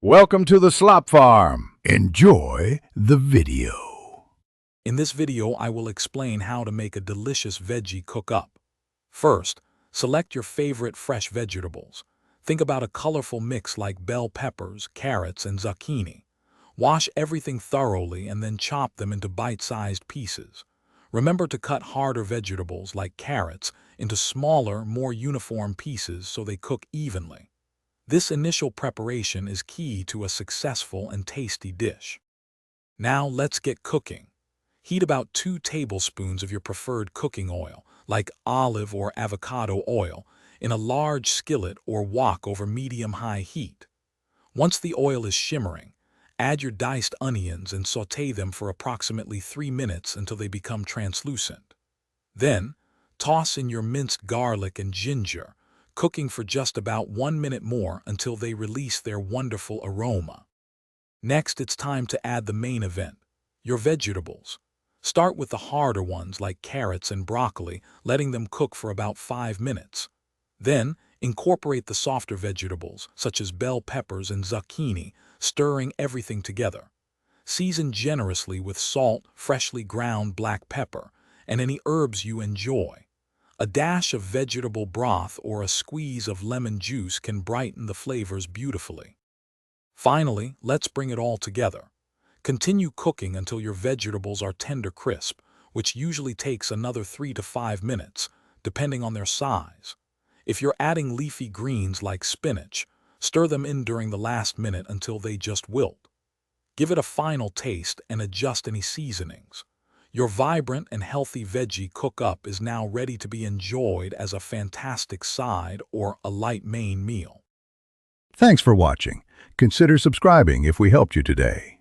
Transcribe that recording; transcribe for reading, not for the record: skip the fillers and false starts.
Welcome to the Slop Farm. Enjoy the video. In this video, I will explain how to make a delicious veggie cook-up. First, select your favorite fresh vegetables. Think about a colorful mix like bell peppers, carrots, and zucchini. Wash everything thoroughly and then chop them into bite-sized pieces. Remember to cut harder vegetables like carrots into smaller, more uniform pieces so they cook evenly. This initial preparation is key to a successful and tasty dish. Now let's get cooking. Heat about 2 tablespoons of your preferred cooking oil, like olive or avocado oil, in a large skillet or wok over medium-high heat. Once the oil is shimmering, add your diced onions and sauté them for approximately 3 minutes until they become translucent. Then, toss in your minced garlic and ginger, cooking for just about 1 minute more until they release their wonderful aroma. Next, it's time to add the main event, your vegetables. Start with the harder ones like carrots and broccoli, letting them cook for about 5 minutes. Then, incorporate the softer vegetables, such as bell peppers and zucchini, stirring everything together. Season generously with salt, freshly ground black pepper, and any herbs you enjoy. A dash of vegetable broth or a squeeze of lemon juice can brighten the flavors beautifully. Finally, let's bring it all together. Continue cooking until your vegetables are tender crisp, which usually takes another 3 to 5 minutes, depending on their size. If you're adding leafy greens like spinach, stir them in during the last minute until they just wilt. Give it a final taste and adjust any seasonings. Your vibrant and healthy veggie cook-up is now ready to be enjoyed as a fantastic side or a light main meal. Thanks for watching. Consider subscribing if we helped you today.